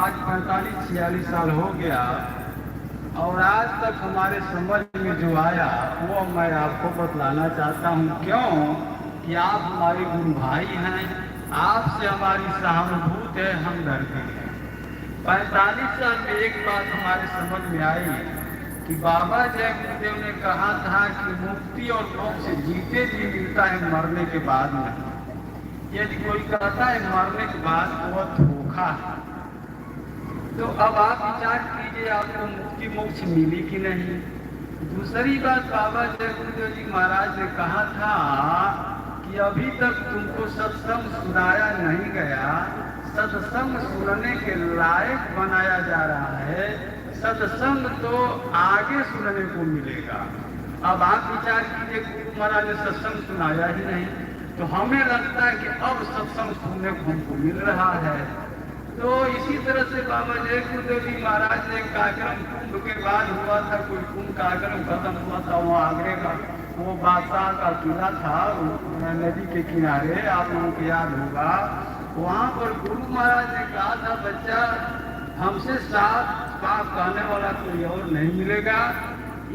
आज 45-46 साल हो गया और आज तक हमारे समझ में जो आया वो मैं आपको बतलाना चाहता हूँ। क्यों कि आप हमारे गुरु भाई हैं, आपसे हमारी सहानुभूति है, हम डरते हैं। 45 साल में एक बात हमारे समझ में आई कि बाबा जय गुरुदेव ने कहा था कि मुक्ति और मोक्ष जीते जी मिलता है, मरने के बाद नहीं। यदि कोई कहता है मरने के बाद तो वह धोखा है। तो अब आप विचार कीजिए, आपको मुक्ति मोक्ष मिली कि नहीं। दूसरी बात, बाबा जय गुरुदेव जी महाराज ने कहा था कि अभी तक तुमको सत्संग सुनाया नहीं गया, सत्संग सुनने के लायक बनाया जा रहा है, सत्संग तो आगे सुनने को मिलेगा। अब आप विचार कीजिए, गुरु महाराज ने सत्संग सुनाया ही नहीं, तो हमें लगता है कि अब सत्संग सुनने को हमको मिल रहा है। तो इसी तरह से बाबा जय गुरुदेव जी महाराज ने कार्यक्रम कुंभ के बाद हुआ था, कोई कुंभ कार्यक्रम खत्म हुआ था, वहाँ आगरे का वो बादशाह का किला था नदी के किनारे, आप लोगों को याद होगा। वहाँ पर गुरु महाराज ने कहा था, बच्चा हमसे साथ बात कहने वाला कोई और नहीं मिलेगा,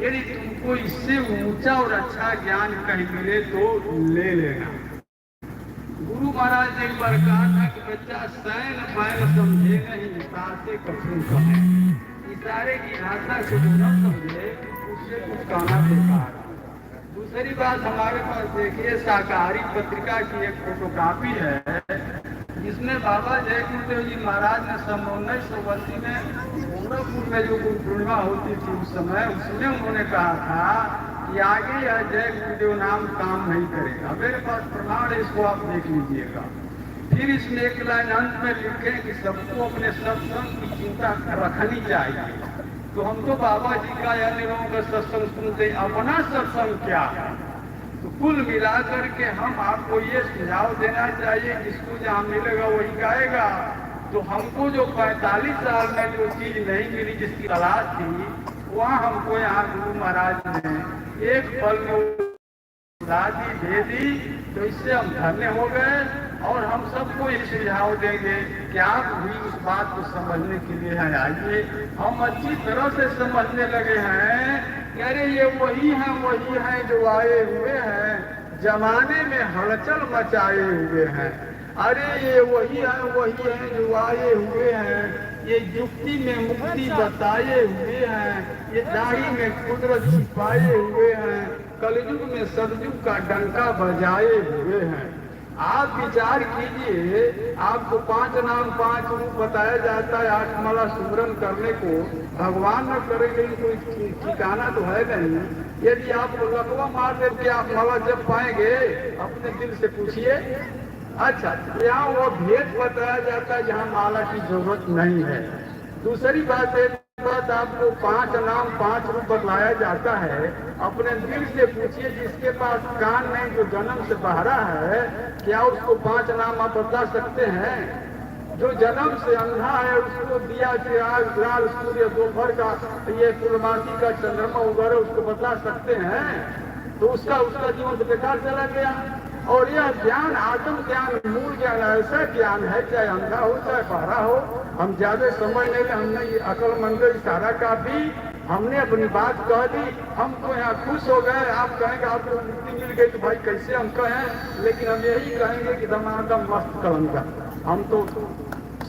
यदि तुमको इससे ऊंचा और अच्छा ज्ञान कहीं मिले तो ले लेना। गुरु महाराज ने एक बार कहा था कि बच्चा सैन बैल समझे नहीं, इशारे कठिन कहे, इशारे की भाषा को न समझे उससे कुछ कहना बेकार। दूसरी बात, हमारे पास देखिए शाकाहारी पत्रिका की एक फोटोकॉपी है, जिसमें बाबा जय गुरुदेव जी महाराज ने सन 1980 में गोरखपुर में जो गुरु पूर्णिमा होती थी उस समय, उसमें उन्होंने कहा था कि आगे यह जय गुरुदेव नाम काम नहीं करेगा। मेरे पास प्रमाण है, इसको आप देख लीजिएगा। फिर इसमें एक लाइन अंत में लिखे कि सबको अपने सत्संग की चिंता रखनी चाहिए। तो हम तो बाबा जी का या लोगों का सत्संग सुनते, अपना सत्संग क्या है। तो कुल मिलाकर के हम आपको ये सुझाव देना चाहिए, जिसको जहाँ मिलेगा वही गाएगा। तो हमको जो 45 साल में जो चीज नहीं मिली, जिसकी तलाश थी, वहाँ हमको यहाँ गुरु महाराज ने एक पल में दी दे दी। तो इससे हम धन्य हो गए और हम सबको ये सुझाव देंगे कि आप भी उस बात को समझने के लिए हैं। आइए, हम अच्छी तरह से समझने लगे हैं कि अरे ये वही हैं जो आए हुए हैं, जमाने में हलचल मचाए हुए हैं। अरे ये वही हैं जो आए हुए हैं, ये युक्ति में मुक्ति बताए हुए हैं, ये दाढ़ी में कुदरत छिपाए हुए हैं, कलयुग में सतयुग का डंका बजाए हुए हैं। आप विचार कीजिए, आपको 5 नाम 5 रूप बताया जाता है 8 माला सुमरन करने को। भगवान न करेंगे कोई ठिकाना तो है नहीं। यदि आपको लकवा मार दे के आप माला जब पाएंगे, अपने दिल से पूछिए। अच्छा, यहाँ वो भेद बताया जाता है जहाँ माला की जरूरत नहीं है। दूसरी बात आपको 5 नाम 5 रूप बतलाया जाता है, अपने दिल से पूछिए। जिसके पास कान नहीं, जो जन्म से बहरा है, क्या उसको 5 नाम आप बतला सकते हैं? जो जन्म से अंधा है उसको दिया चिराग लाल सूर्य दोपहर का ये पूर्णमासी का चंद्रमा वगैरह उसको बतला सकते हैं? तो उसका जीवन तो बेकार चला गया। और यह ज्ञान आत्म ज्ञान मूल ज्ञान ऐसा ज्ञान है, चाहे अंधा हो चाहे बहरा हो, हम ज्यादा समझ नहीं ले। हमने ये अकलमंद इशारा काफी, हमने अपनी बात कह दी, हम तो यहाँ खुश हो गए। आप कहेंगे आपको मुक्ति मिल गई, तो भाई कैसे हम कहें, लेकिन हम यही कहेंगे कि दमादम मस्त कलंगा। हम तो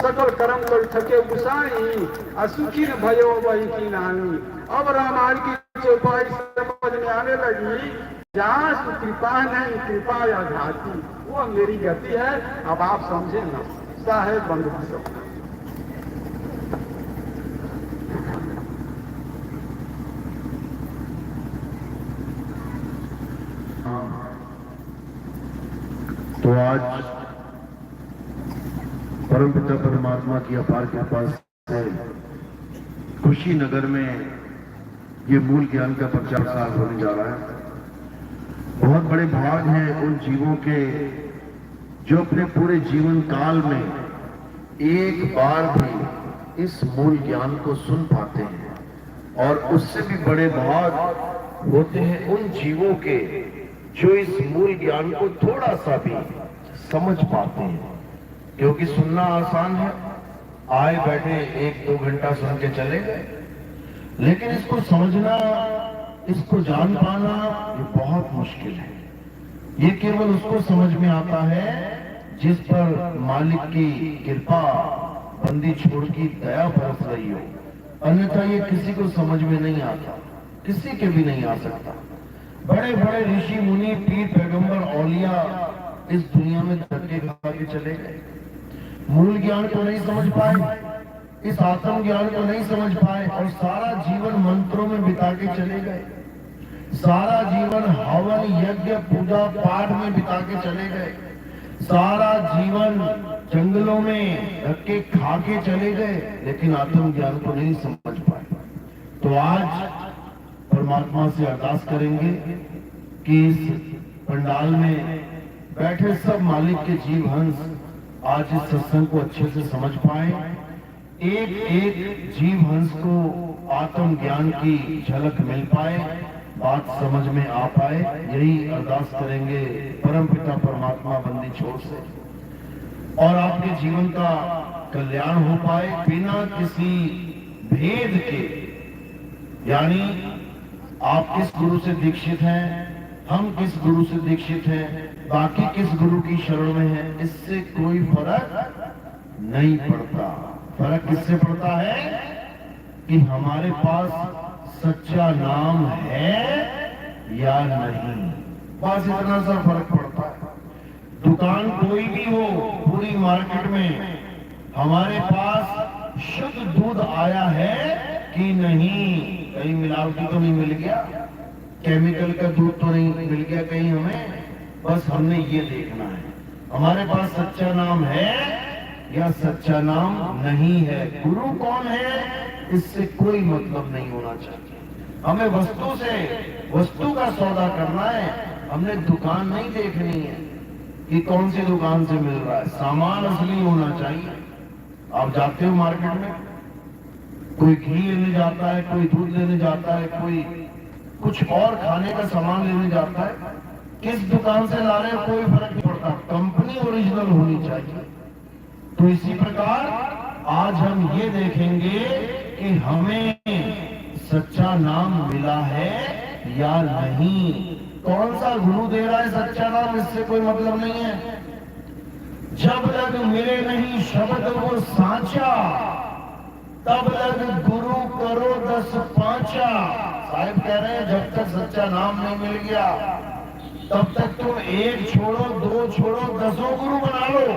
सकल कर्म कर थके गुसाई, असुखी न भयो वही की नानी। अब रामायण की चौपाई समझ में आने लगी, जहाँ कृपा नहीं कृपा अघाती, वो मेरी गति है। अब आप समझे ना साहेब बंधु। तो आज परमपिता परमात्मा की अपार कृपा से खुशी नगर में ये मूल ज्ञान का 50 साल होने जा रहा है। बहुत बड़े भाग हैं उन जीवों के जो अपने पूरे जीवन काल में एक बार भी इस मूल ज्ञान को सुन पाते हैं, और उससे भी बड़े भाग होते हैं उन जीवों के जो इस मूल ज्ञान को थोड़ा सा भी समझ पाते हैं। क्योंकि सुनना आसान है, आए बैठे 1-2 घंटा सुन के चले गए। लेकिन इसको समझना, इसको जान पाना ये बहुत मुश्किल है। ये केवल उसको समझ में आता है जिस पर मालिक की कृपा, बंदी छोड़ की दया बरस रही हो। अन्यथा ये किसी को समझ में नहीं आता, किसी के भी नहीं आ सकता। बड़े बड़े ऋषि मुनि, पीर, पैगंबर, औलिया इस दुनिया में धक्के खा के चले गए। मूल ज्ञान को नहीं समझ पाए, इस आत्म ज्ञान को नहीं समझ पाए और सारा जीवन मंत्रों में बिता के चले गए। सारा जीवन हवन, यज्ञ, पूजा पाठ में बिता के चले गए। सारा जीवन जंगलों में धक्के खा के चले गए, लेकिन आत्म ज्ञान को नहीं समझ पाए। तो आज परमात्मा से अरदास करेंगे कि इस पंडाल में बैठे सब मालिक के जीव हंस आज इस सत्संग को अच्छे से समझ पाए। एक एक जीव हंस को आत्म ज्ञान की झलक मिल पाए, बात समझ में आ पाए। यही अरदास करेंगे परमपिता परमात्मा बंदी छोड़ से, और आपके जीवन का कल्याण हो पाए बिना किसी भेद के। यानी आप किस गुरु से दीक्षित हैं, हम किस गुरु से दीक्षित हैं, बाकी किस गुरु की शरण में है, इससे कोई फर्क नहीं पड़ता। फर्क किससे पड़ता है कि हमारे पास सच्चा नाम है या नहीं, बस इतना सा फर्क पड़ता है। दुकान कोई भी हो पूरी मार्केट में, हमारे पास शुद्ध दूध आया है कि नहीं, कहीं मिलावटी तो नहीं मिल गया, केमिकल का दूध तो नहीं मिल गया कहीं हमें, बस हमने ये देखना है हमारे पास सच्चा नाम है या सच्चा नाम नहीं है। गुरु कौन है इससे कोई मतलब नहीं होना चाहिए। हमें वस्तु से, वस्तु का सौदा करना है, हमने दुकान नहीं देखनी है कि कौन सी दुकान से मिल रहा है। सामान असली होना चाहिए। आप जाते हो मार्केट में, कोई घी लेने जाता है, कोई दूध लेने जाता है, कोई कुछ और खाने का सामान लेने जाता है, किस दुकान से ला रहे हो कोई फर्क नहीं पड़ता, कंपनी ओरिजिनल होनी चाहिए। तो इसी प्रकार आज हम ये देखेंगे कि हमें सच्चा नाम मिला है या नहीं। कौन सा गुरु दे रहा है सच्चा नाम, इससे कोई मतलब नहीं है। जब तक मिले नहीं शब्द वो साचा, तब तक गुरु करो 10 पांचा। साहिब कह रहे हैं जब तक सच्चा नाम नहीं मिल गया तब तक तुम 1 छोड़ो, 2 छोड़ो, 10 गुरु बना लो,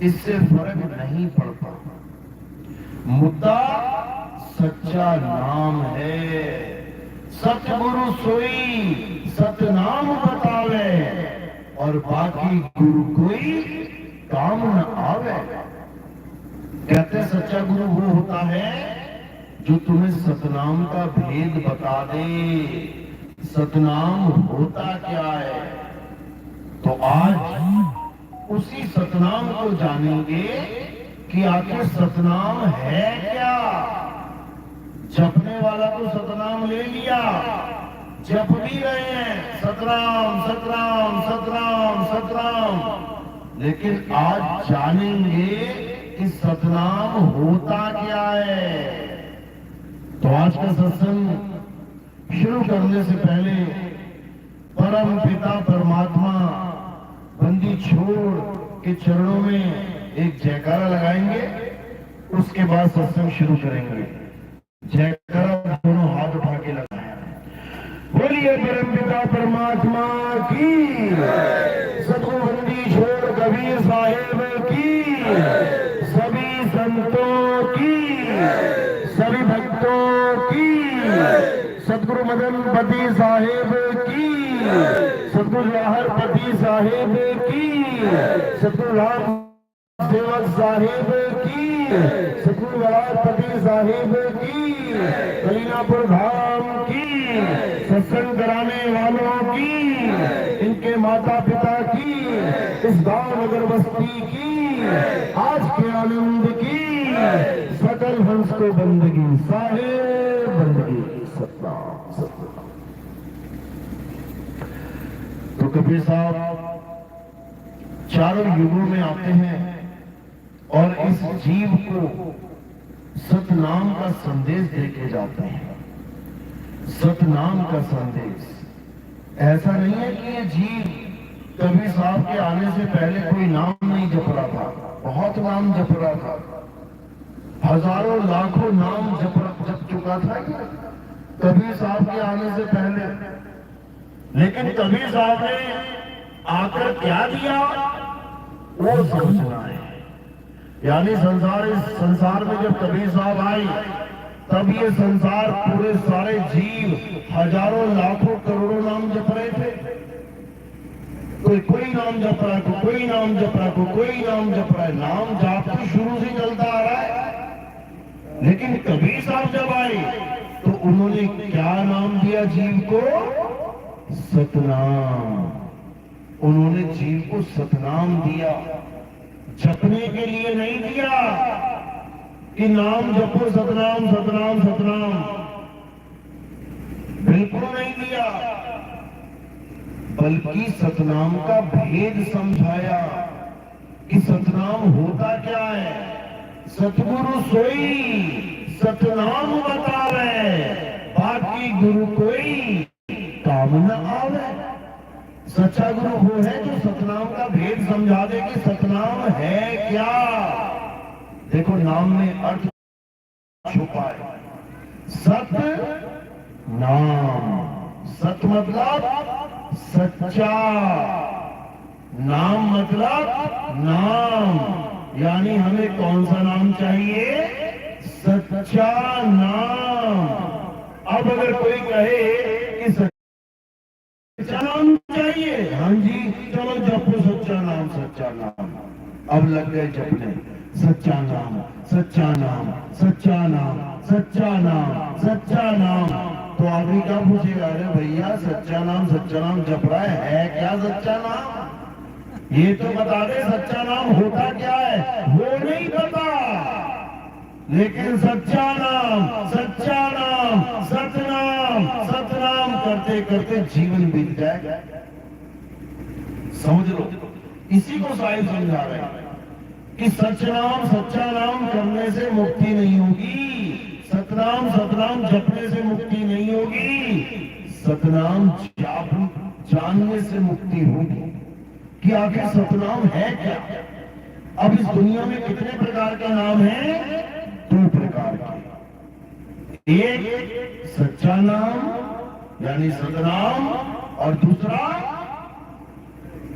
इससे फर्क नहीं पड़ता। मुद्दा सच्चा नाम है। सतगुरु सोई सतनाम बतावे, और बाकी गुरु कोई काम न आवे। कहते हैं सच्चा गुरु वो होता है जो तुम्हें सतनाम का भेद बता दे, सतनाम होता क्या है। तो आज उसी सतनाम को जानेंगे कि आखिर सतनाम है क्या। जपने वाला तो सतनाम ले लिया, जप भी रहे हैं सतराम सतराम सतराम सतराम, लेकिन आज जानेंगे कि सतनाम होता क्या है। तो आज का सत्संग शुरू करने से पहले परम पिता परमात्मा बंदी छोड़ के चरणों में एक जयकारा लगाएंगे, उसके बाद सत्संग शुरू करेंगे। जयकारा दोनों हाथ उठा के लगाएं। बोलिए परम पिता परमात्मा की, सतगुरु बंदी छोड़ कबीर साहेब की, सभी संतों की, सभी भक्तों की, सतगुरु मदनपति साहेब की, सतगुरु लाहरपति साहेब की, सतगुरु राम सेवक साहेब की, सतगुरु लाहरपति साहेब की, कलीनापुर धाम की, सत्संग कराने वालों की, इनके माता पिता की, इस गांव नगर बस्ती की, आज के आनंद की, सकल हंस को बंदगी साहेब बंदगी सतनाम सतनाम। तो कबीर साहब चारों युगों में आते हैं और इस जीव को सतनाम का संदेश देके जाते हैं। सतनाम का संदेश ऐसा नहीं है कि ये जीव कभी साहब के आने से पहले कोई नाम नहीं जप रहा था, बहुत नाम जप रहा था, हजारों लाखों नाम जप चुका था कभी साहब के आने से पहले। लेकिन कभी साहब ने आकर क्या दिया वो समझना है। यानी इस संसार में जब कबीर साहब आई तब ये संसार पूरे सारे जीव हजारों लाखों करोड़ों नाम जप रहे थे। कोई नाम जप रहा है, कोई नाम जप रहा है, कोई नाम जप रहा है। नाम जाप तो शुरू से चलता आ रहा है। लेकिन कबीर साहब जब आए तो उन्होंने क्या नाम दिया जीव को? सतनाम। उन्होंने जीव को सतनाम दिया, जपने के लिए नहीं दिया कि नाम जपो सतनाम सतनाम सतनाम, बिल्कुल नहीं दिया, बल्कि सतनाम का भेद समझाया कि सतनाम होता क्या है। सतगुरु सोई सतनाम बतावे, बाकी गुरु कोई काम न आवे। सच्चा गुरु वो है जो सतनाम का भेद समझा दे कि सतनाम है क्या। देखो नाम में अर्थ छुपा है। सत नाम, सत मतलब सच्चा, नाम मतलब नाम। यानी हमें कौन सा नाम चाहिए? सच्चा नाम। अब अगर कोई कहे कि सच्चा नाम चाहिए, हाँ जी चलो जपो सच्चा नाम सच्चा नाम। अब लग गए जपने सच्चा नाम सच्चा नाम सच्चा नाम सच्चा नाम सच्चा नाम। तो आदमी क्या पूछेगा? अरे भैया सच्चा नाम जप रहा है क्या सच्चा नाम? ये तो बता दे सच्चा नाम होता क्या है। वो नहीं पता, लेकिन सच्चा नाम सतनाम करते करते जीवन बीत जाएगा। समझ लो, इसी को साहिब समझा रहे हैं कि सच्चा नाम करने से मुक्ति नहीं होगी, सतनाम जपने से मुक्ति नहीं होगी, सतनाम जानने से मुक्ति होगी कि आखिर सतनाम है क्या। अब इस दुनिया में कितने प्रकार का नाम है? 2 प्रकार के। एक सच्चा नाम यानी सतनाम, और दूसरा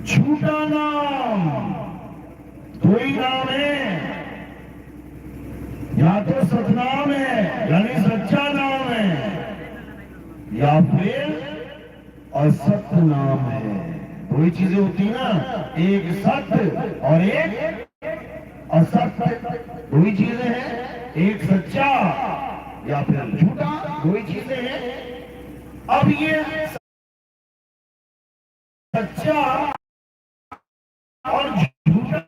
झूठा नाम। 2 ही नाम है, या तो सतनाम है यानी सच्चा नाम है, या फिर असत नाम है। 2 ही चीजें होती ना, एक सत्य और एक असत्य। 2 ही चीजें हैं, एक सच्चा या फिर झूठा, 2 ही चीजें हैं। अब ये सच्चा और झूठा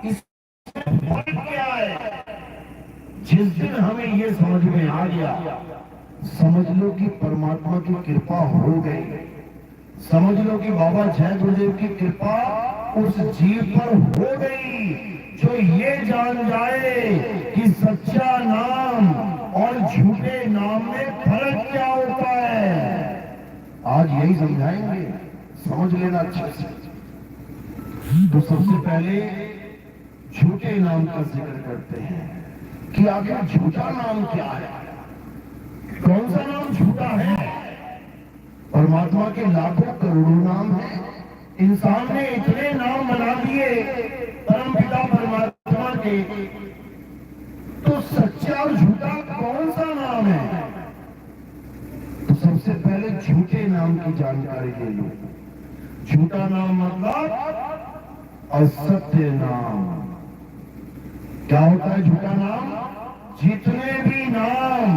इसमें फर्क क्या है? जिस दिन हमें ये समझ में आ गया, समझ लो कि परमात्मा की कृपा हो गई। समझ लो कि बाबा जय गुरुदेव की कृपा उस जीव पर हो गई जो ये जान जाए कि सच्चा नाम और झूठे नाम में फर्क क्या होता है। आज यही समझाएंगे, समझ लेना अच्छे से। तो सबसे पहले झूठे नाम का जिक्र करते हैं कि आखिर झूठा नाम क्या है, कौन सा नाम झूठा है। परमात्मा के लाखों करोड़ों नाम हैं। इंसान ने इतने नाम बना दिए परमपिता परमात्मा के, तो सच्चा और झूठा कौन सा नाम है? तो सबसे पहले झूठे नाम की जानकारी ले लो। झूठा नाम मतलब असत्य नाम। क्या होता है झूठा नाम? जितने भी नाम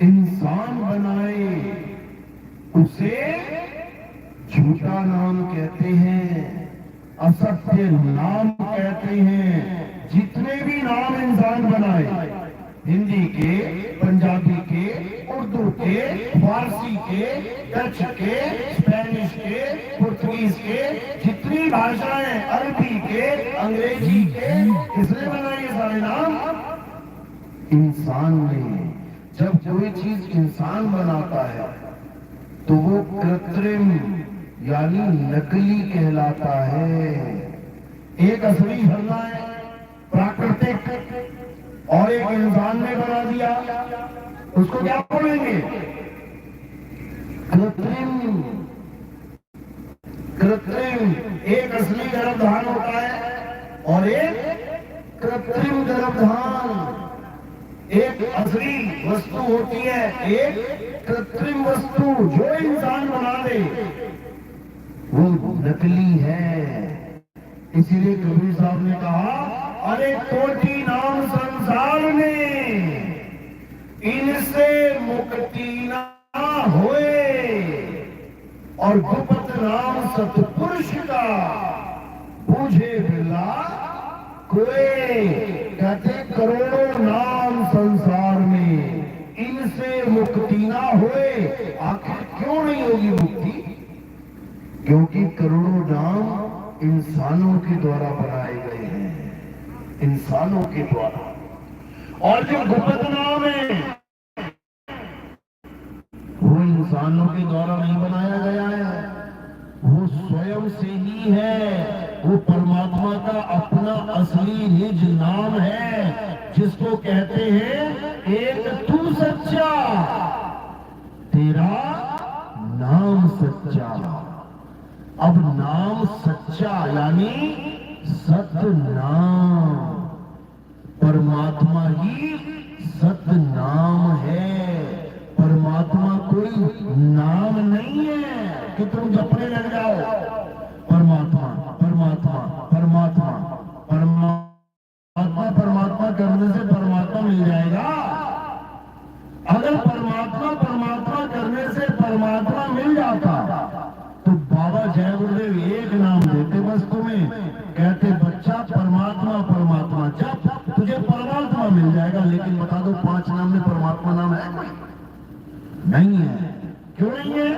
इंसान बनाए उसे झूठा नाम कहते हैं, असत्य नाम कहते हैं। जितने भी नाम इंसान बनाए, हिंदी के, पंजाबी के, उर्दू के, फारसी के, डच के, स्पेनिश के, पुर्तगीज के, जितनी भाषाएं, अरबी के, के, अंग्रेजी के, किसने बनाए ये सारे नाम? इंसान ने। जब कोई चीज इंसान बनाता है तो वो कृत्रिम यानी नकली कहलाता है। एक असली झरना है प्राकृतिक और एक इंसान ने बना दिया, उसको क्या बोलेंगे? कृत्रिम। कृत्रिम। एक असली गर्भधान होता है और एक कृत्रिम गर्भधान। एक असली वस्तु होती है, एक कृत्रिम वस्तु। जो इंसान बना दे वो नकली है। इसीलिए कबीर साहब ने कहा, अरे कोटि नाम संसार में, इनसे मुक्ति ना होए, और गुप्त नाम सतपुरुष का बूझे बिला कोई। कहते करोड़ों नाम संसार में, इनसे मुक्ति ना होए। आखिर क्यों नहीं होगी मुक्ति? क्योंकि करोड़ों नाम इंसानों के द्वारा बनाए गए हैं, इंसानों के द्वारा। और जो गुप्त नाम है वो इंसानों के द्वारा नहीं बनाया गया है, वो स्वयं से ही है। वो परमात्मा का अपना असली निज नाम है, जिसको कहते हैं एक तू सच्चा, तेरा नाम सच्चा। अब नाम सच्चा यानी सत्य नाम, परमात्मा ही सत्य नाम है। परमात्मा कोई नाम नहीं है कि तुम जपने लग जाओ। परमात्मा परमात्मा परमात्मा परमात्मा परमात्मा करने से परमात्मा मिल जाएगा। अगर परमात्मा परमात्मा करने से परमात्मा मिल जाता तो बाबा जय गुरुदेव एक नाम देते बस तुम्हें, कहते बच्चा परमात्मा परमात्मा जब तुझे परमात्मा मिल जाएगा। लेकिन बता दो 5 नाम में परमात्मा नाम है? नहीं है। क्यों नहीं है?